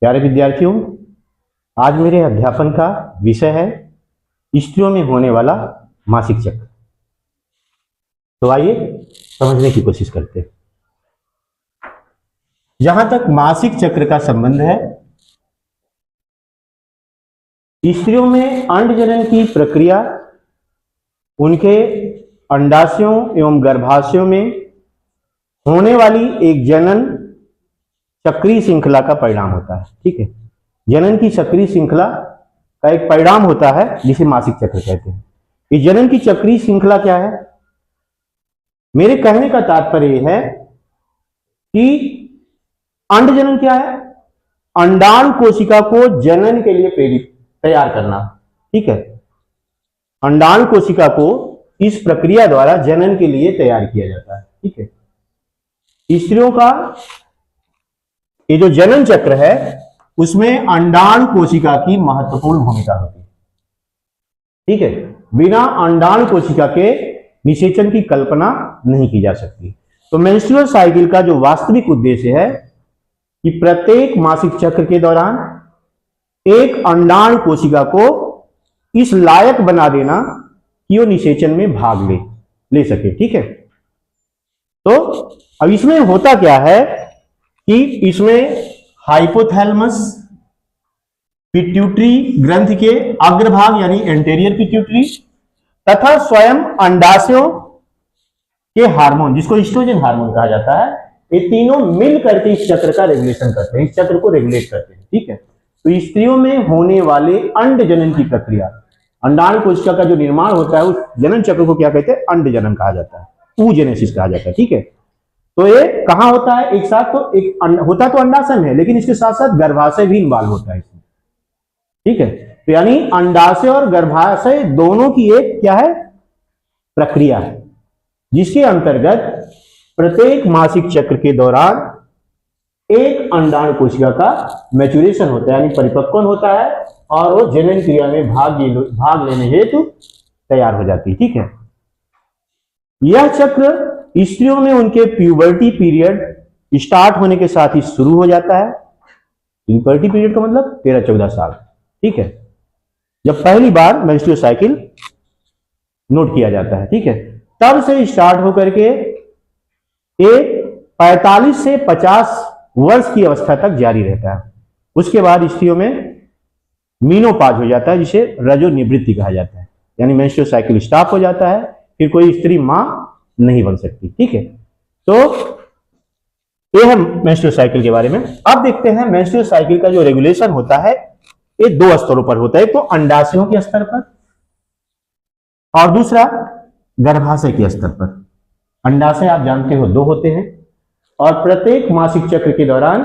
प्यारे विद्यार्थियों, आज मेरे अध्यापन का विषय है स्त्रियों में होने वाला मासिक चक्र। तो आइए समझने की कोशिश करते हैं। जहां तक मासिक चक्र का संबंध है, स्त्रियों में अंडजनन की प्रक्रिया उनके अंडाशयों एवं गर्भाशयों में होने वाली एक जनन चक्रीय श्रृंखला का परिणाम होता है। ठीक है, जनन की चक्रीय श्रृंखला का एक परिणाम होता है जिसे मासिक चक्र कहते हैं। इस जनन की चक्रीय श्रृंखला क्या है? मेरे कहने का तात्पर्य यह है कि अंडजनन क्या है? अंडाणु कोशिका को जनन के लिए प्रेरित तैयार करना। ठीक है, अंडाणु कोशिका को इस प्रक्रिया द्वारा जनन के लिए तैयार किया जाता है। ठीक है, स्त्रियों का ये जो जनन चक्र है उसमें अंडाणु कोशिका की महत्वपूर्ण भूमिका होती है। ठीक है, बिना अंडाणु कोशिका के निषेचन की कल्पना नहीं की जा सकती। तो मेंस्ट्रुअल साइकिल का जो वास्तविक उद्देश्य है कि प्रत्येक मासिक चक्र के दौरान एक अंडाणु कोशिका को इस लायक बना देना कि वो निषेचन में भाग ले सके। ठीक है, तो अब इसमें होता क्या है कि इसमें हाइपोथैलेमस पिट्यूटरी ग्रंथि के अग्रभाग यानी एंटेरियर पिट्यूटरी तथा स्वयं अंडाशयों के हार्मोन, जिसको ईस्ट्रोजन हार्मोन कहा जाता है, ये तीनों मिल करके इस चक्र का रेगुलेशन करते हैं, इस चक्र को रेगुलेट करते हैं। ठीक है, तो स्त्रियों में होने वाले अंड जनन की प्रक्रिया, अंडाणु कोशिका का जो निर्माण होता है उस जनन चक्र को क्या कहते हैं? अंड जनन कहा जाता है, oogenesis कहा जाता है। ठीक है, तो ये कहां होता है? एक साथ तो एक होता तो अंडाशय में है, लेकिन इसके साथ साथ गर्भाशय भी इन्वॉल्व होता है इसमें। ठीक है, तो यानी अंडाशय और गर्भाशय दोनों की एक क्या है? प्रक्रिया है, जिसके अंतर्गत प्रत्येक मासिक चक्र के दौरान एक अंडाणु कोशिका का मैच्योरेशन होता है, यानी परिपक्वन होता है और वो जनन क्रिया में भाग लेने हेतु तैयार हो जाती है। ठीक है, यह चक्र स्त्रियों में उनके प्यूबर्टी पीरियड स्टार्ट होने के साथ ही शुरू हो जाता है। प्यूबर्टी पीरियड का मतलब 13-14 साल। ठीक है, जब पहली बार मेंस्ट्रुअल साइकिल नोट किया जाता है। ठीक है, तब से स्टार्ट होकर के एक 45 से 50 वर्ष की अवस्था तक जारी रहता है। उसके बाद स्त्रियों में मीनोपाज हो जाता है, जिसे रजोनिवृत्ति कहा जाता है, यानी मेंस्ट्रुअल साइकिल स्टॉप हो जाता है, फिर कोई स्त्री मां नहीं बन सकती। ठीक है, तो ये है मेंस्ट्रुअल साइकिल के बारे में। अब देखते हैं मेंस्ट्रुअल साइकिल का जो रेगुलेशन होता है ये दो स्तरों पर होता है, तो अंडाशयों के स्तर पर और दूसरा गर्भाशय के स्तर पर। अंडाशय आप जानते हो 2 होते हैं और प्रत्येक मासिक चक्र के दौरान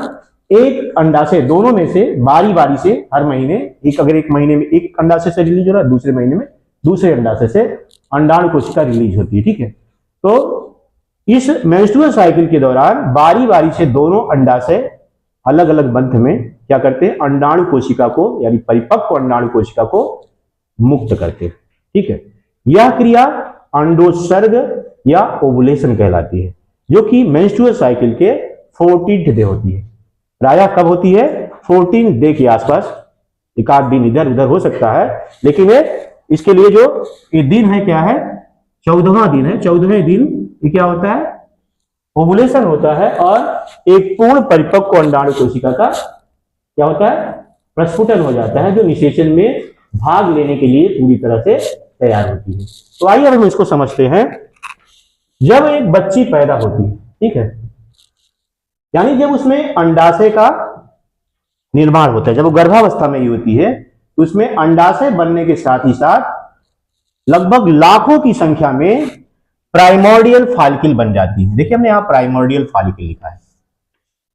एक अंडाशय, दोनों में से बारी बारी से हर महीने अगर एक महीने में एक अंडाशय से रिलीज हो रहा है, दूसरे महीने में दूसरे अंडाशय से अंडाणु कोशिका रिलीज होती है। ठीक है, तो इस मेंस्ट्रुअल साइकिल के दौरान बारी बारी से दोनों अंडाशय अलग अलग बंध में क्या करते हैं? अंडाणु कोशिका को यानी परिपक्व अंडाणु कोशिका को मुक्त करते हैं। ठीक है, यह क्रिया अंडोत्सर्ग या ओवुलेशन कहलाती है, जो कि मेंस्ट्रुअल साइकिल के 14th डे होती है। प्रायः कब होती है? 14th डे के आसपास, एक आध दिन इधर उधर हो सकता है, लेकिन इसके लिए जो ये दिन है क्या है? 14वां दिन है। 14वें दिन ये क्या होता है? ओवुलेशन होता है और एक पूर्ण परिपक्व अंडाणु कोशिका का क्या होता है? प्रस्फुटन हो जाता है, जो निषेचन में भाग लेने के लिए पूरी तरह से तैयार होती है। तो आइए हम इसको समझते हैं। जब एक बच्ची पैदा होती है, ठीक है, यानी जब उसमें अंडाशय का निर्माण होता है, जब वो गर्भावस्था में ही होती है, तो उसमें अंडाशय बनने के साथ ही साथ लगभग लाखों की संख्या में प्राइमोर्डियल फॉलिकल बन जाती है। देखिए हमने यहां प्राइमोर्डियल फॉलिकल लिखा है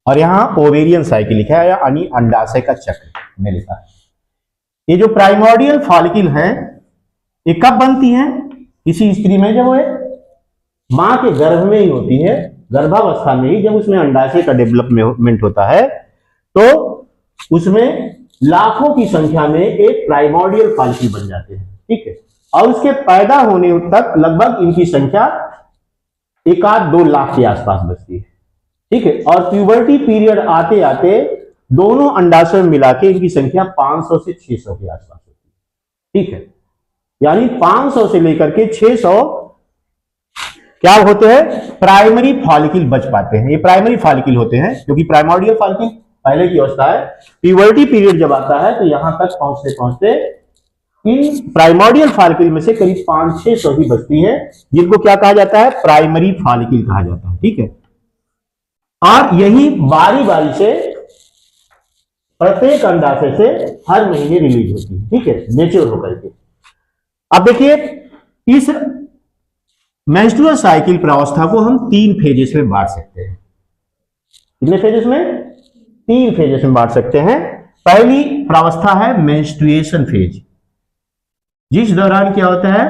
और यहां ओवेरियन साइकिल लिखा है, यानी अंडाशय का चक्र में लिखा है। ये जो प्राइमोर्डियल फॉलिकल है ये कब बनती है? किसी स्त्री में जब वो मां के गर्भ में ही होती है, गर्भावस्था में ही, जब उसमें अंडाशय का डेवलपमेंट होता है, तो उसमें लाखों की संख्या में एक प्राइमोर्डियल फॉलिकल बन जाते हैं। ठीक है, और उसके पैदा होने तक लगभग इनकी संख्या 1-2 लाख के आसपास बचती है। ठीक है, और प्यूबर्टी पीरियड आते आते दोनों अंडाशय में मिला के इनकी संख्या 500 से 600 के आसपास होती है। ठीक है, यानी 500 से लेकर के 600 क्या होते हैं, प्राइमरी फॉलिकल बच पाते हैं। ये प्राइमरी फॉलिकल होते हैं, क्योंकि प्राइमोर्डियल फॉलिकल पहले की अवस्था है। प्यूबर्टी पीरियड जब आता है तो यहां तक पहुंचते पहुंचते इन प्राइमोर्डियल फॉलिकल में से करीब 500-600 ही बचती है, जिनको क्या कहा जाता है, प्राइमरी फॉलिकल कहा जाता है। ठीक है, और यही बारी बारी से प्रत्येक अंडाशय से हर महीने रिलीज होती है। ठीक है, मेच्योर होकर के। अब देखिए, इस मेंस्ट्रुअल साइकिल प्रावस्था को हम 3 फेजेस में बांट सकते हैं। कितने फेजेस में? 3 फेजेस में बांट सकते हैं। पहली प्रावस्था है मेंस्ट्रुएशन फेज, जिस दौरान क्या होता है,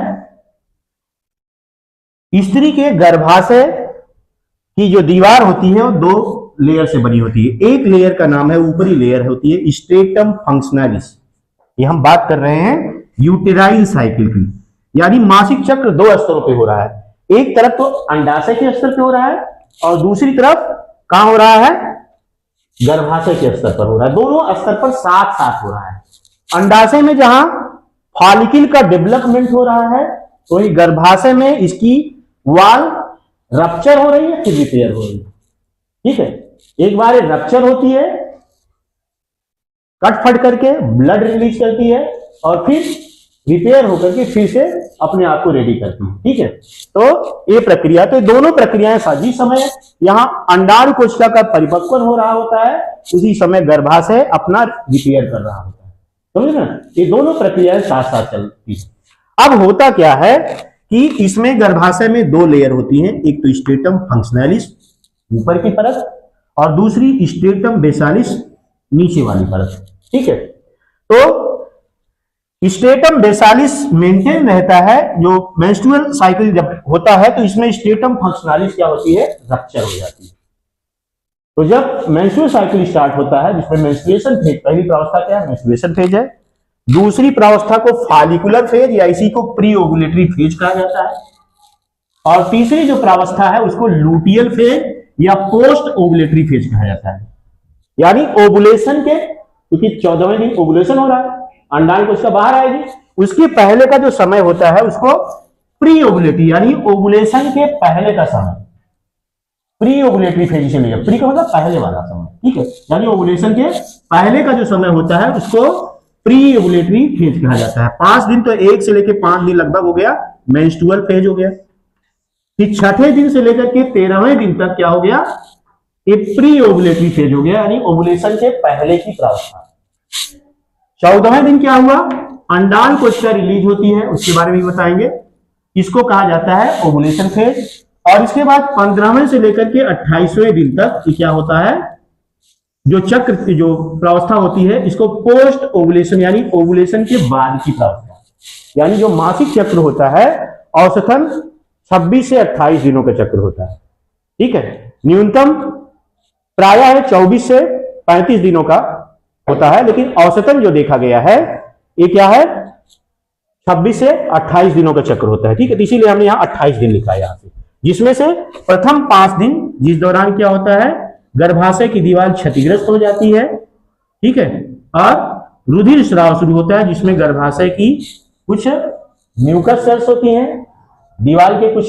स्त्री के गर्भाशय की जो दीवार होती है वो 2 लेयर से बनी होती है। एक लेयर का नाम है, ऊपरी लेयर होती है स्ट्रेटम फंक्शनलिस। ये हम बात कर रहे हैं यूटेराइन साइकिल की, यानी मासिक चक्र 2 स्तरों पे हो रहा है। एक तरफ तो अंडाशय के स्तर पे हो रहा है और दूसरी तरफ कहां हो रहा है, गर्भाशय के स्तर पर हो रहा है। दोनों स्तर पर साथ साथ हो रहा है। अंडाशय में जहां फॉलिकल का डेवलपमेंट हो रहा है, तो वही गर्भाशय में इसकी वॉल रप्चर हो रही है, फिर रिपेयर हो रही है। ठीक है, एक बार रप्चर होती है, कट फट करके ब्लड रिलीज करती है और फिर रिपेयर होकर के फिर से अपने आप को रेडी करती है। ठीक है, तो ये प्रक्रिया, तो दोनों प्रक्रियाएं साझी समय यहां अंडाणु कोशिका का परिपक्व हो रहा होता है, उसी समय गर्भाशय अपना रिपेयर कर रहा होता है। समझे ना, ये दोनों प्रक्रियाएं साथ साथ चलती है। अब होता क्या है कि इसमें गर्भाशय में 2 लेयर होती हैं, एक तो स्ट्रेटम फंक्शनलिस ऊपर की परत और दूसरी स्ट्रेटम बेसालिस नीचे वाली परत। ठीक है, तो स्ट्रेटम बेसालिस मेंटेन रहता है। जो मेंस्ट्रुअल साइकिल जब होता है तो इसमें स्ट्रेटम फंक्शनलिस क्या होती है, रप्चर हो जाती है। तो जब मेंस्ट्रुअल साइकिल स्टार्ट होता है, जिसमें मेंस्ट्रुएशन फेज, पहली प्रावस्था क्या है, मेंस्ट्रुएशन फेज है। दूसरी प्रावस्था को फॉलिकुलर फेज या इसी को प्री ओवुलेटरी फेज कहा जाता है। और तीसरी जो प्रावस्था है उसको लूटियल फेज या पोस्ट ओवुलेटरी फेज कहा जाता है। यानी ओवुलेशन के, क्योंकि 14वें दिन ओवुलेशन हो रहा है, अंडाणु कोशिका बाहर आएगी, उसके पहले का जो समय होता है उसको प्री ओवुलेटरी, यानी ओवुलेशन के पहले का समय, प्री ओवुलेटरी फेज से लेकर, प्री का मतलब पहले वाला समय। ठीक है, यानी ओवुलेशन के पहले का जो समय होता है उसको प्री ओवुलेटरी फेज कहा जाता है। 5 दिन, तो 1 से लेकर 5 दिन लगभग हो गया मेंस्ट्रुअल फेज हो गया। फिर 6ठे दिन से लेकर के 13वें दिन तक क्या हो गया, ये प्री ओवुलेटरी फेज हो गया, यानी ओवुलेशन के पहले की प्रावस्था। 14वें दिन क्या हुआ, अंडाणु कोशिका रिलीज होती है, उसके बारे में बताएंगे। इसको कहा जाता है ओवुलेशन फेज। और इसके बाद 15वें से लेकर के 28वें दिन तक क्या होता है, जो चक्र, जो प्रावस्था होती है, इसको पोस्ट ओवुलेशन, यानी ओवुलेशन के बाद की प्रावस्था, यानी जो मासिक चक्र होता है औसतन 26 से 28 दिनों का चक्र होता है। ठीक है, न्यूनतम प्रायः 24 से 35 दिनों का होता है, लेकिन औसतन जो देखा गया है ये क्या है, 26 से 28 दिनों का चक्र होता है। ठीक है, इसीलिए हमने यहाँ 28 दिन लिखा है यहाँ से, जिसमें से प्रथम 5 दिन जिस दौरान क्या होता है, गर्भाशय की दीवार क्षतिग्रस्त हो जाती है। ठीक है, और रुधिर स्राव शुरू होता है, जिसमें गर्भाशय की कुछ म्यूकस सेल्स होती हैं, दीवार के कुछ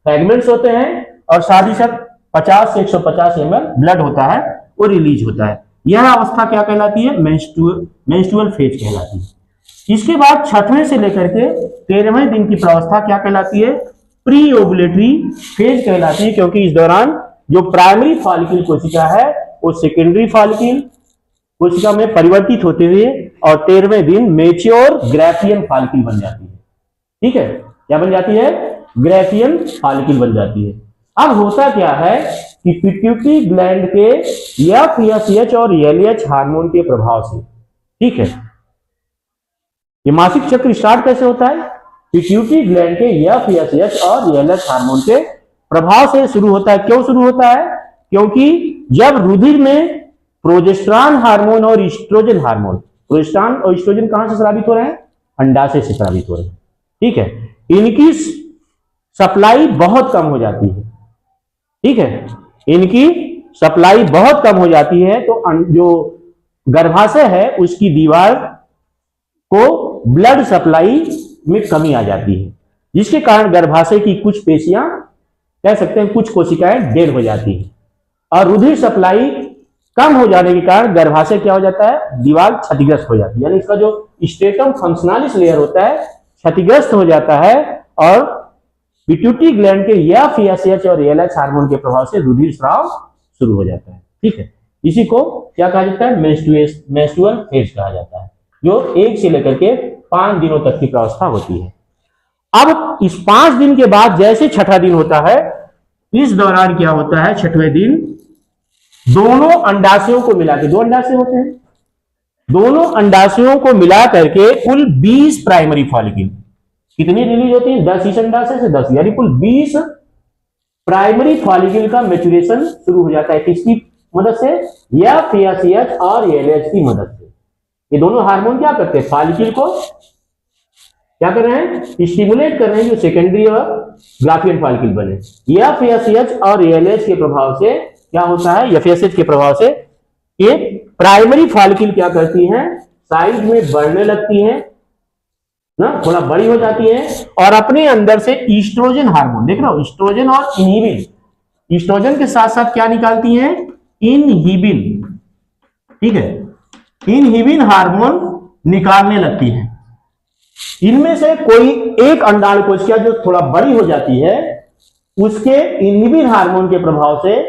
फ्रेगमेंट्स होते हैं और साथ ही साथ 50 से 150 ml ब्लड होता है, वो रिलीज होता है। यह अवस्था क्या कहलाती है, मेंस्ट्रुअल फेज कहलाती है। इसके बाद 6वें से लेकर के 13वें दिन की प्रावस्था क्या कहलाती है, प्री ओवुलेटरी फेज कहलाती है, क्योंकि इस दौरान जो प्राइमरी फॉलिकल कोशिका है वो सेकेंडरी फॉलिकल कोशिका में परिवर्तित होते हुए और 13वें दिन मेच्योर ग्राफियन फॉलिकल बन जाती है। ठीक है, क्या बन जाती है, ग्राफियन फॉलिकल बन जाती है। अब होता क्या है कि पिट्यूटरी ग्लैंड के FSH और LH हार्मोन के प्रभाव से, ठीक है, ये मासिक चक्र स्टार्ट कैसे होता है, पिट्यूटरी ग्लैंड के FSH और LH हार्मोन के प्रभाव से शुरू होता है। क्यों शुरू होता है, क्योंकि जब रुधिर में प्रोजेस्टेरॉन हार्मोन और ईस्ट्रोजन हार्मोन, प्रोजेस्टेरॉन और ईस्ट्रोजन कहां से स्रावित हो रहे हैं, अंडाशय से स्रावित हो रहे हैं। ठीक है, इनकी सप्लाई बहुत कम हो जाती है। ठीक है, इनकी सप्लाई बहुत कम हो जाती है, तो जो गर्भाशय है उसकी दीवार को ब्लड सप्लाई में कमी आ जाती है, जिसके कारण गर्भाशय की कुछ पेशियां, कह सकते हैं कुछ कोशिकाएं डेड हो जाती है, और रुधिर सप्लाई कम हो जाने के कारण गर्भाशय क्या हो जाता है, दीवार क्षतिग्रस्त हो जाती है, यानी इसका जो स्ट्रेटम फंक्शनलिस लेयर होता है क्षतिग्रस्त हो जाता है, और पिट्यूटरी ग्लैंड के FSH और ALH हार्मोन के प्रभाव से रुधिर स्राव शुरू हो जाता है। ठीक है, इसी को क्या कहा जाता है, मेंस्ट्रुअल फेज कहा जाता है, जो 1 से लेकर के 5 दिनों तक की प्रावस्था होती है। अब इस 5 दिन के बाद जैसे छठा दिन होता है, इस दौरान क्या होता है, छठवें दिन दोनों अंडाशयों को मिला के, 2 अंडाशय होते हैं, दोनों अंडाशयों को मिला करके कुल 20 प्राइमरी फॉलिकल कितनी रिलीज होती है, 10 इस अंडाशय से 10, यानी कुल 20 प्राइमरी फॉलिकल का मैच्योरेशन शुरू हो जाता है। किसकी मदद से, FSH और ALH की मदद से। ये दोनों हार्मोन क्या करते हैं, फॉलिकल को क्या कर रहे हैं, स्टिमुलेट कर रहे हैं, जो सेकेंडरी और ग्राफियन फॉलिकल बने। FSH और ALH के प्रभाव से क्या होता है, FSH के प्रभाव से ये प्राइमरी फॉलिकल क्या करती हैं, साइज में बढ़ने लगती हैं ना, थोड़ा बड़ी हो जाती है, और अपने अंदर से ईस्ट्रोजन हार्मोन, देख रहे हो, ईस्ट्रोजन और इनहिबिन, ईस्ट्रोजन के साथ साथ क्या निकालती हैं, इनहिबिन। ठीक है, इनहिबिन हार्मोन निकालने लगती है। इनमें से कोई एक अंडाणु कोशिका जो थोड़ा बड़ी हो जाती है, उसके इनहिबिन हार्मोन के प्रभाव से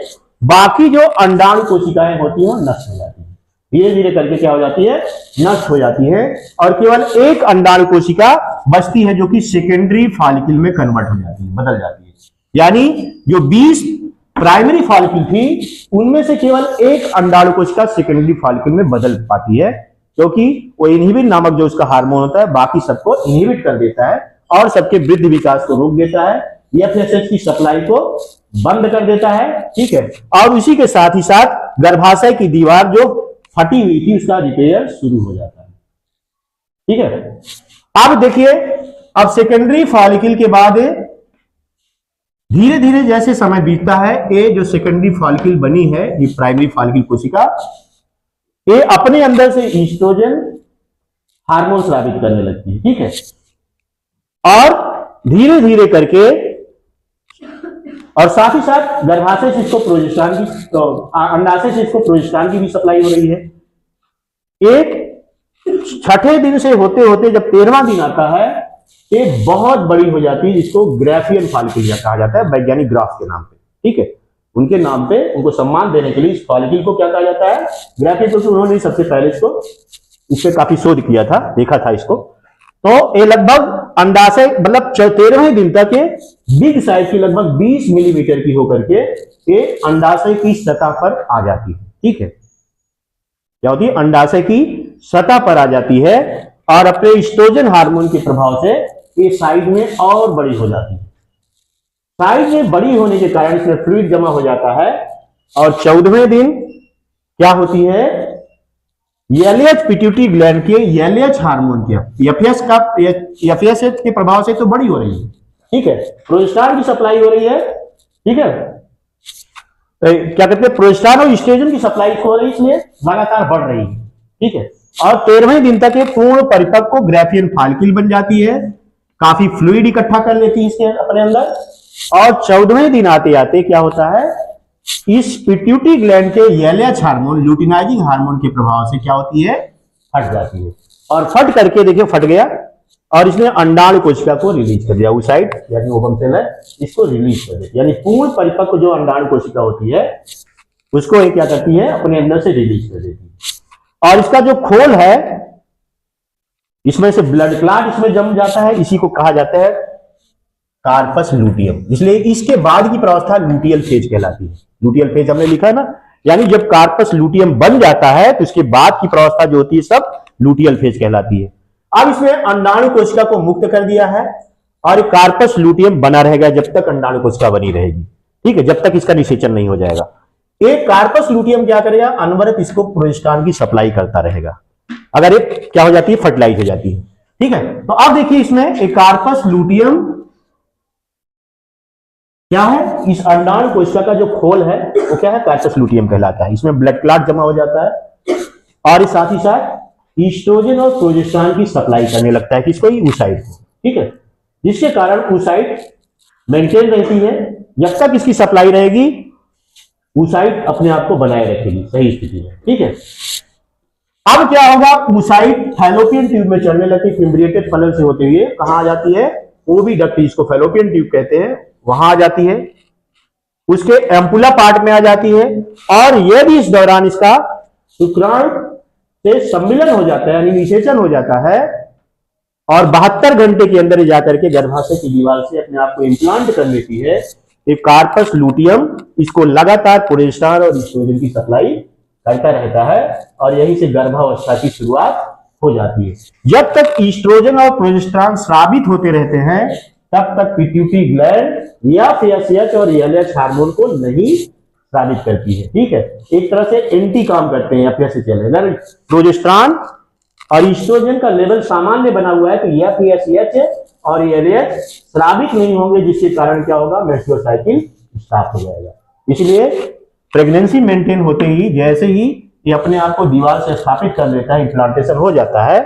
बाकी जो अंडाणु कोशिकाएं होती हैं नष्ट हो जाती है, धीरे धीरे करके क्या हो जाती है, नष्ट हो जाती है, और केवल एक अंडाणु कोशिका बचती है जो कि सेकेंडरी फॉलिकल में कन्वर्ट हो जाती है, बदल जाती है। यानी जो 20 प्राइमरी फॉलिकल थी, उनमें से केवल एक अंडाणु कोशिका सेकेंडरी फॉलिकल में बदल पाती है, क्योंकि वो इनहिबिन नामक जो उसका हार्मोन होता है बाकी सबको इनहिबिट कर देता है और सबके वृद्धि विकास को रोक देता है, FSH की सप्लाई को बंद कर देता है। ठीक है, और उसी के साथ ही साथ गर्भाशय की दीवार जो फटी हुई थी उसका रिपेयर शुरू हो जाता है। ठीक है, अब देखिए, अब सेकेंडरी फॉलिकल के बाद धीरे धीरे जैसे समय बीतता है, ये जो सेकेंडरी फॉलिकल बनी है, ये प्राइमरी फॉलिकल कोशिका, ये अपने अंदर से ईस्ट्रोजन हार्मोन स्रावित करने लगती है। ठीक है, और धीरे धीरे करके, और साथ ही साथ गर्भाशय से इसको प्रोजेस्टेरॉन की, अंडाशय से इसको प्रोजेस्टेरॉन की भी सप्लाई हो रही है। एक छठे दिन से होते होते जब 13वां दिन आता है, ये बहुत बड़ी हो जाती है, जिसको ग्राफियन फॉलिकल कहा जाता है, वैज्ञानिक ग्राफ के नाम पे। ठीक है, उनके नाम पे, उनको सम्मान देने के लिए इस फॉलिकल को क्या कहा जाता है, ग्राफियन, क्योंकि उन्होंने सबसे पहले इसको, इस पे काफी शोध किया था, देखा था इसको। तो ये लगभग अंडाशय, मतलब 13वें दिन तक ये बिग साइज की, लगभग 20 मिलीमीटर की होकर के ये अंडाशय की सतह पर आ जाती है। ठीक है, क्या होती है, अंडाशय की सतह पर आ जाती है, और अपने ईस्ट्रोजन हार्मोन के प्रभाव से ये साइज में और बड़ी हो जाती है। साइज में बड़ी होने के कारण इसमें फ्लूइड जमा हो जाता है, और 14वें दिन क्या होती है, LH पिट्यूटरी ग्लैंड के LH हार्मोन के FSH के प्रभाव से तो बड़ी हो रही है। ठीक है, प्रोजेस्टेरॉन की सप्लाई हो रही है। ठीक है, क्या कहते हैं, प्रोजेस्टेरॉन और ईस्ट्रोजन की सप्लाई हो रही है, इसलिए लगातार बढ़ रही है। ठीक है, और 13वें दिन तक ये पूर्ण परिपक्व ग्राफियन फॉलिकल बन जाती है, काफी फ्लूइड इकट्ठा कर लेती है इसके अपने अंदर, और 14वें दिन आते आते क्या होता है, इस पिट्यूटरी ग्लैंड के LH हार्मोन, ल्यूटिनाइजिंग हार्मोन के प्रभाव से क्या होती है, फट जाती है, और फट करके देखिए फट गया, और इसने अंडाणु कोशिका को रिलीज कर दिया, ओसाइट यानी ओवम सेल है, इसको रिलीज कर दिया, यानी पूर्ण परिपक्व जो अंडाणु कोशिका होती है उसको ये क्या करती है, अपने अंदर से रिलीज कर देती है। और इसका जो खोल है, इसमें से ब्लड क्लॉट इसमें जम जाता है, इसी को कहा जाता है कार्पस लूटियम, इसलिए इसके बाद की प्रावस्था लूटियल फेज कहलाती है। लूटियल फेज हमने लिखा है ना, यानी जब कार्पस लूटियम बन जाता है तो इसके बाद की प्रावस्था जो होती है सब लूटियल फेज कहलाती है। अब इसमें अंडाणु कोशिका को मुक्त कर दिया है, और कार्पस लूटियम बना रहेगा जब तक अंडाणु कोशिका बनी रहेगी। ठीक है, जब तक इसका निषेचन नहीं हो जाएगा। एक कार्पस लूटियम क्या करेगा, अनवरत इसको प्रोजेस्टेरॉन की सप्लाई करता रहेगा, अगर एक क्या हो जाती है, फर्टिलाइज हो जाती है। ठीक है, तो अब देखिए इसमें एक कार्पस लूटियम क्या है, इस अंडाणु कोशिका का जो खोल है वो क्या है, कार्पस लूटियम कहलाता है। इसमें ब्लड क्लॉट जमा हो जाता है, और साथ ही साथ ईस्ट्रोजन और प्रोजेस्टेरॉन की सप्लाई करने लगता है किसको, oocyte को, ठीक है। जिसके कारण oocyte मेंटेन रहती है। जब तक इसकी सप्लाई रहेगी oocyte अपने आप को बनाए रखेगी सही स्थिति में, ठीक है। अब क्या होगा, oocyte फैलोपियन ट्यूब में चलने लगती है, फिम्ब्रिएटेड फनल से होते हुए कहां आ जाती है, ओविडक्ट, इसको फैलोपियन ट्यूब कहते हैं, वहां आ जाती है, उसके एम्पुला पार्ट में आ जाती है। और यदि इस दौरान इसका शुक्राणु से सम्मिलन हो जाता है यानी निषेचन हो जाता है और 72 घंटे के अंदर जाकर के गर्भाशय की दीवार से अपने आप को इम्प्लांट कर लेती है, एक कार्पस लूटियम इसको लगातार प्रोजेस्टेरॉन और ईस्ट्रोजन की सप्लाई करता रहता है और यहीं से गर्भावस्था की शुरुआत हो जाती है। जब तक ईस्ट्रोजन और प्रोजेस्टेरॉन स्रावित होते रहते हैं तब तक पिट्यूटरी ग्लैंड या FSH और LH हार्मोन को नहीं स्रावित करती है, ठीक है। एक तरह से एंटी काम करते हैं FSH। अगर प्रोजेस्टेरॉन और ईस्ट्रोजन का लेवल सामान्य बना हुआ है तो FSH और LH स्रावित नहीं होंगे, जिसके कारण क्या होगा, मेंस्ट्रुअल साइकिल स्टॉप हो जाएगा। इसलिए प्रेगनेंसी मेंटेन होते ही जैसे ही ये अपने आप को दीवार से स्थापित कर लेता है, इम्प्लांटेशन हो जाता है,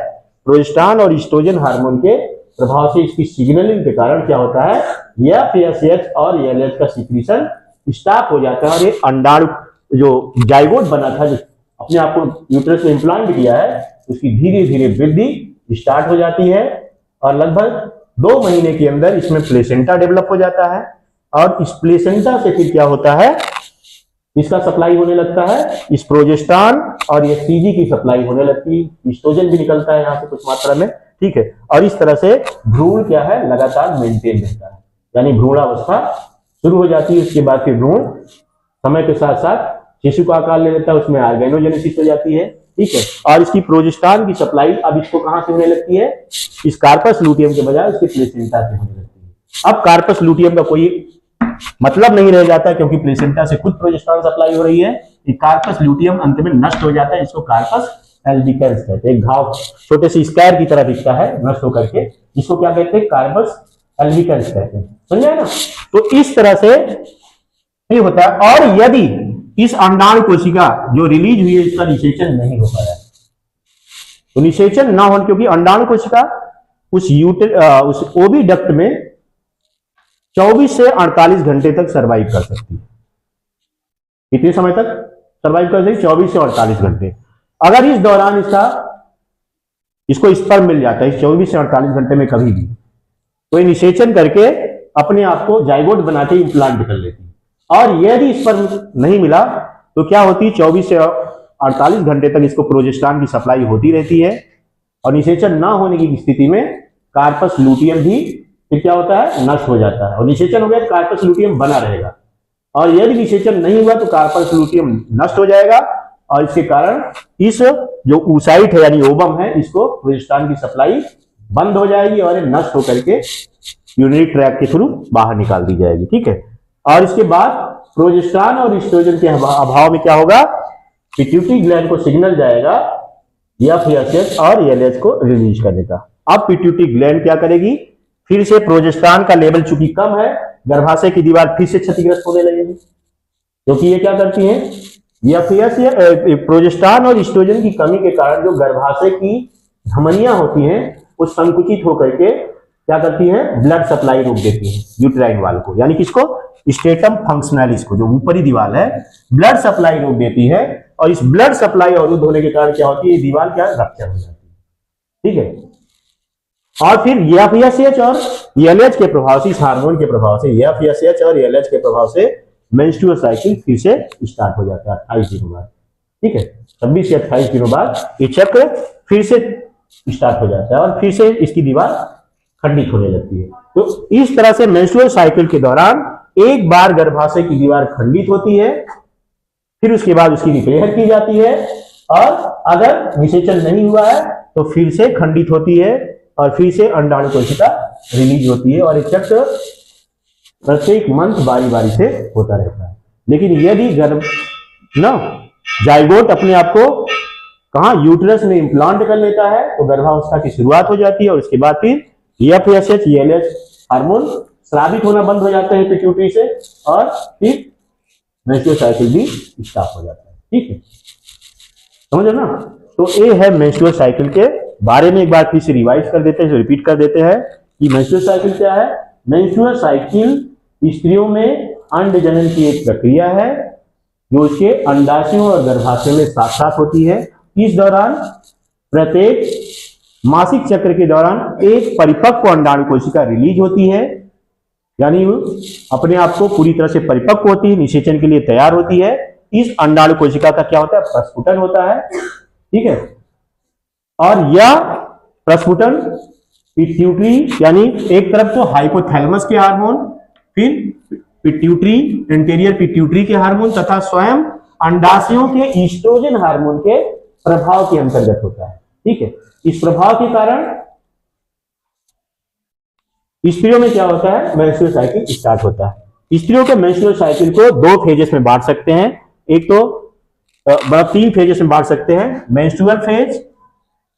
प्रोजेस्टेरॉन और ईस्ट्रोजन हार्मोन के प्रभाव से इसकी सिग्नलिंग के कारण क्या होता है, FSH और LH का सिक्रीशन स्टॉप हो जाता है और ये अंडाणु जो जाइगोट बना था, जो अपने आप को यूट्रस में इम्प्लांट किया है, उसकी धीरे धीरे वृद्धि स्टार्ट हो जाती है और लगभग 2 महीने के अंदर इसमें प्लेसेंटा डेवलप हो जाता है और इस प्लेसेंटा से फिर क्या होता है, इसका सप्लाई होने लगता है, इस प्रोजेस्टेरॉन और ये CG की सप्लाई होने लगती है, ईस्ट्रोजन भी निकलता है यहाँ से कुछ मात्रा में, ठीक है। और इस तरह से भ्रूण क्या है, लगातार मेंटेन रहता है, यानी भ्रूणावस्था शुरू हो जाती है। उसके बाद फिर भ्रूण समय के साथ साथ शिशु का आकार ले लेता है, उसमें ऑर्गेनोजेनेसिस हो जाती है, ठीक है। और इसकी प्रोजेस्टेरॉन की सप्लाई अब इसको कहां से होने लगती है, इस कार्पस लूटियम के बजाय उसके प्लेसेंटा से होने लगती है। अब कार्पस लूटियम का कोई मतलब नहीं रह जाता क्योंकि प्लेसेंटा से खुद प्रोजेस्टेरॉन सप्लाई हो रही है। ये कार्पस लूटियम अंत में नष्ट हो जाता है, इसको कार्पस एल्बिकेंस कहते हैं। एक घाव छोटे से स्क्वायर की तरह दिखता है नष्ट होकर के, इसको क्या कहते हैं, कार्पस एल्बिकेंस कहते हैं, समझे ना। तो इस तरह से ये होता है। और यदि इस अंडाणु कोशिका जो रिलीज हुई है इसका निषेचन नहीं हो पाया, तो निषेचन ना होने, क्योंकि अंडाणु कोशिका उस ओविडक्ट में 24 से 48 घंटे तक सर्वाइव कर सकती है। कितने समय तक सर्वाइव कर सकती है, 24 से 48 घंटे। अगर इस दौरान इसको स्पर्म मिल जाता है 24 से 48 घंटे में कभी भी, तो ये निषेचन करके अपने आप को जाइगोट बना के इम्प्लांट कर लेती है। और यदि स्पर्म नहीं मिला तो क्या होती है, 24 से 48 घंटे तक इसको प्रोजेस्टेरॉन की सप्लाई होती रहती है और निषेचन ना होने की स्थिति में कार्पस लूटियम भी फिर क्या होता है, नष्ट हो जाता है। और निषेचन हो गया तो कार्पस लूटियम बना रहेगा, और यदि निषेचन नहीं हुआ तो कार्पस लूटियम नष्ट हो जाएगा और इसके कारण इस जो oocyte है यानी ओवम है, इसको प्रोजेस्टेरॉन की सप्लाई बंद हो जाएगी और नष्ट होकर के यूरिनरी ट्रैक्ट के थ्रू बाहर निकाल दी जाएगी, ठीक है। और इसके बाद प्रोजेस्टेरॉन और ईस्ट्रोजन के अभाव में क्या होगा, पिट्यूटरी ग्लैंड को सिग्नल जाएगा FSH और LH को रिलीज करने का। अब पिट्यूटरी ग्लैंड क्या करेगी, फिर से प्रोजेस्टेरॉन का लेवल चूंकि कम है, गर्भाशय की दीवार फिर से क्षतिग्रस्त होने लगेगी, क्योंकि ये क्या करती है, प्रोजेस्टेरॉन और ईस्ट्रोजन की कमी के कारण जो गर्भाशय की धमनियां होती हैं वो संकुचित होकर के क्या करती हैं, ब्लड सप्लाई रोक देती है यूट्राइन वाल को, यानी किसको, स्टेटम फंक्शनलिस को, जो ऊपरी दीवार है, ब्लड सप्लाई रोक देती है। और इस ब्लड सप्लाई अवरुद्ध होने के कारण क्या होती है, दीवार क्या रप्चर हो जाती है, ठीक है। और फिर FSH और LH के प्रभाव से, इस हार्मोन के प्रभाव से, FSH और LH के प्रभाव से मेंस्ट्रुअल साइकिल फिर से स्टार्ट हो जाता है 28 दिनों बाद, ठीक है। 26 से 28 दिनों बाद ये चक्र फिर से स्टार्ट हो जाता है और फिर से इसकी दीवार खंडित होने लगती है। तो इस तरह से मेंस्ट्रुअल साइकिल के दौरान एक बार गर्भाशय की दीवार खंडित होती है, फिर उसके बाद उसकी रिपेयर की जाती है, और अगर निषेचन नहीं हुआ है तो फिर से खंडित होती है और फिर से अंडाणु कोशिका रिलीज होती है, और एक चक्र प्रत्येक मंथ बारी बारी से होता रहता है। लेकिन यदि जाइगोट अपने आप को कहा यूट्रस में इम्प्लांट कर लेता है तो गर्भावस्था की शुरुआत हो जाती है और उसके बाद फिर FSH LH हार्मोन स्रावित होना बंद हो जाता है पिट्यूटरी से और फिर मेंस्ट्रुअल साइकिल भी स्टॉप हो जाता है, ठीक है, समझ ना। तो ये है मेंस्ट्रुअल साइकिल के बारे में। एक बार फिर से रिवाइज कर देते हैं, रिपीट कर देते हैं कि मेंस्ट्रुअल साइकिल क्या है। मेंस्ट्रुअल साइकिल स्त्रियों में अंड जनन की एक प्रक्रिया है जो उसके अंडाशयों और गर्भाशय में साथ साथ होती है। इस दौरान प्रत्येक मासिक चक्र के दौरान एक परिपक्व अंडाणु कोशिका रिलीज होती है, यानी अपने आप को पूरी तरह से परिपक्व होती है, निषेचन के लिए तैयार होती है। इस अंडाणु कोशिका का क्या होता है, प्रस्फुटन होता है, ठीक है। और यह प्रस्फुटन पिट्यूटरी यानी एक तरफ तो हाइपोथैलेमस के हार्मोन, फिर पिट्यूटरी एंटीरियर पिट्यूटरी के हार्मोन तथा स्वयं अंडाशयों के ईस्ट्रोजन हार्मोन के प्रभाव के अंतर्गत होता है, ठीक है। इस प्रभाव के कारण स्त्रियों में क्या होता है, मेंस्ट्रुअल साइकिल स्टार्ट होता है। स्त्रियों के मेंस्ट्रुअल साइकिल को दो फेजेस में बांट सकते हैं। एक तो 3 फेजेस में बांट सकते हैं। मेंस्ट्रुअल फेज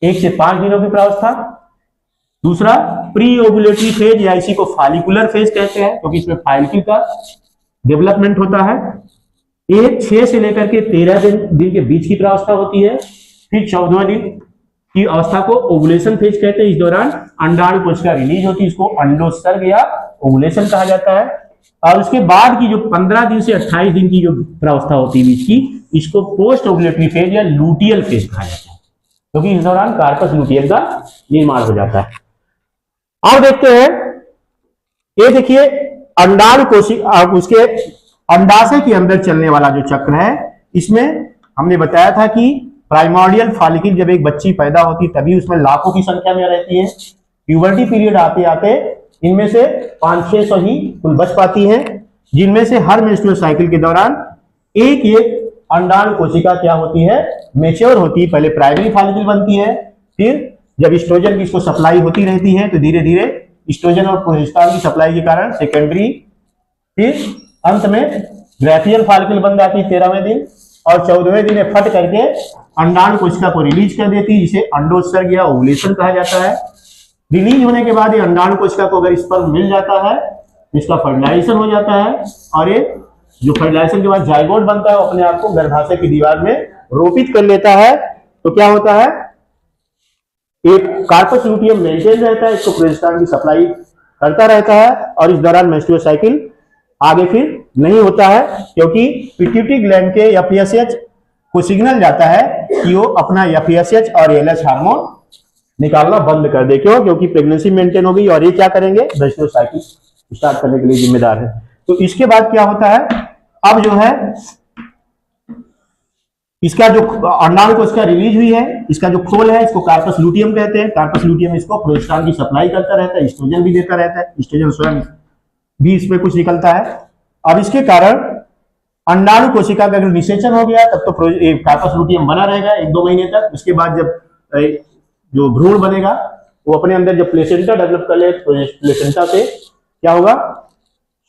1 से 5 दिनों की प्रावस्था, दूसरा प्री ओवुलेटरी फेज या इसी को फॉलिकुलर फेज कहते हैं क्योंकि इसमें फॉलिकल का डेवलपमेंट होता है। ये 6 से लेकर के 13 दिन के बीच की प्रावस्था होती है। फिर 14वें दिन की अवस्था को ओवुलेशन फेज कहते हैं। इस दौरान अंडाणु कोशिका रिलीज होती है, इसको अंडोत्सर्ग या ओवुलेशन कहा जाता है। और उसके बाद की जो 15 दिन से 28 दिन की जो प्रावस्था होती है बीच की, इसको पोस्ट ओवुलेटरी फेज या लूटियल फेज कहा जाता है क्योंकि इस दौरान कार्पस लूटियम का निर्माण हो जाता है। अब देखते हैं, ये देखिए अंडाणु कोशिका उसके अंडाशय के अंदर चलने वाला जो चक्र है, इसमें हमने बताया था कि प्राइमोर्डियल फॉलिकल जब एक बच्ची पैदा होती तभी उसमें लाखों की संख्या में रहती है। प्यूबर्टी पीरियड आते आते इनमें से 500-600 ही कुल बच पाती हैं, जिनमें से हर मेंस्ट्रुअल साइकिल के दौरान एक अंडाणु कोशिका क्या होती है, मैच्योर होती है। पहले प्राइमरी फॉलिकल बनती है, फिर जब एस्ट्रोजन की इसको सप्लाई होती रहती है तो धीरे धीरे एस्ट्रोजन और प्रोजेस्टेरोन की सप्लाई के कारण सेकेंडरी, फिर अंत में ग्रेफियल फॉलिकल बन जाती है 13वें दिन, और 14वें दिन फट करके अंडाणु कोशिका को रिलीज कर देती है, जिसे अंडोत्सर्ग या ओवुलेशन कहा जाता है। रिलीज होने के बाद ये अंडाणु कोशिका को अगर स्पर्म मिल जाता है, इसका फर्टिलाइजेशन हो जाता है, और ये जो फर्टिलाइजेशन के बाद जाइगोट बनता है वो अपने आप को गर्भाशय की दीवार में रोपित कर लेता है। तो क्या होता है, एक कार्पस लूटियम मेंटेन रहता है, इसको प्रोजेस्टेरोन की सप्लाई करता रहता है, और इस दौरान मेंस्ट्रुअल साइकिल आगे फिर नहीं होता है क्योंकि पिट्यूटरी ग्लैंड के एफएसएच को सिग्नल जाता है कि वो अपना एफएसएच और एलएच हार्मोन निकालना बंद कर दे। क्यों? क्योंकि प्रेगनेंसी मेंटेन हो गई और ये क्या करेंगे, मेंस्ट्रुअल साइकिल स्टार्ट करने के लिए जिम्मेदार है। तो इसके बाद क्या होता है, अब जो है इसका जो अंडाणु कोशिका रिलीज हुई है, इसका जो खोल है इसको कार्पस लूटियम कहते हैं। कार्पस लूटियम इसको प्रोजेस्टेरोन की सप्लाई करता रहता है, एस्ट्रोजन भी देता रहता है, एस्ट्रोजन स्वयं भी इसमें कुछ निकलता है। और इसके कारण अंडाणु कोशिका का अगर निषेचन हो गया तब तो कार्पस लूटियम बना रहेगा 1-2 महीने तक। उसके बाद जब जो भ्रूण बनेगा वो अपने अंदर जब प्लेसेंटा डेवलप कर ले, प्लेसेंटा से क्या होगा,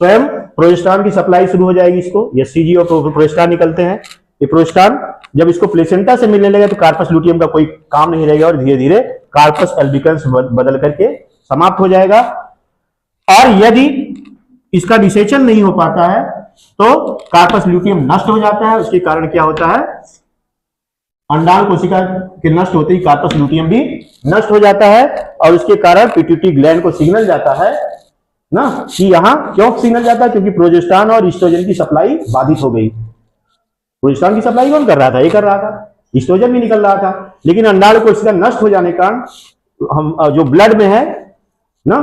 स्वयं प्रोजेस्टेरोन की सप्लाई शुरू हो जाएगी इसको। एससीजी और प्रोजेस्टेरोन निकलते हैं। ये प्रोजेस्टेरोन जब इसको प्लेसेंटा से मिलने लगे तो कार्पस लूटियम का कोई काम नहीं रहेगा और धीरे धीरे कार्पस अल्बिकन्स बदल करके समाप्त हो जाएगा। और यदि इसका निषेचन नहीं हो पाता है तो कार्पस लूटियम नष्ट हो जाता है। उसके कारण क्या होता है, अंडाणु कोशिका के नष्ट होते ही कार्पस लूटियम भी नष्ट हो जाता है, और उसके कारण पिट्यूटरी ग्लैंड को सिग्नल जाता है ना कि यहां क्यों सिग्नल जाता है, क्योंकि प्रोजेस्टेरोन और एस्ट्रोजन की सप्लाई बाधित हो गई। प्रोजेस्टेरोन की सप्लाई कौन कर रहा था, ये कर रहा था, एस्ट्रोजन भी निकल रहा था। लेकिन अंडाणु कोशिका नष्ट हो जाने के कारण हम जो ब्लड में है ना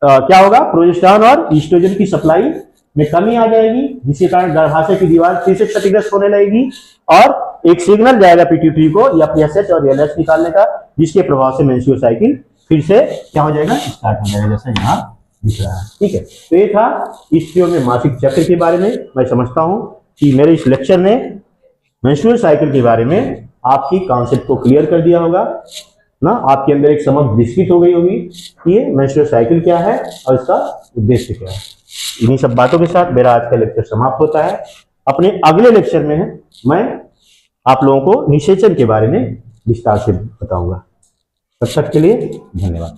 क्या होगा, प्रोजेस्टेरोन और एस्ट्रोजन की सप्लाई में कमी आ जाएगी, जिसके कारण गर्भाशय की दीवार फिर से क्षतिग्रस्त होने लगेगी और एक सिग्नल जाएगा पिट्यूटरी को एफएसएच और एलएच निकालने का, जिसके प्रभाव से मेंस्ट्रुअल साइकिल फिर से क्या हो जाएगा, स्टार्ट हो जाएगा, जैसा यहाँ दिख रहा है। ठीक है, तो ये था स्त्रियों में मासिक चक्र के बारे में। मैं समझता हूं कि मेरे इस लेक्चर ने मेंस्ट्रुअल साइकिल के बारे में आपकी कॉन्सेप्ट को क्लियर कर दिया होगा ना, आपके अंदर एक समझ विकसित हो गई होगी कि ये मेंस्ट्रुअल साइकिल क्या है और इसका उद्देश्य क्या है। इन्हीं सब बातों के साथ मेरा आज का लेक्चर समाप्त होता है। अपने अगले लेक्चर में मैं आप लोगों को निषेचन के बारे में विस्तार से बताऊंगा। तब तक के लिए धन्यवाद।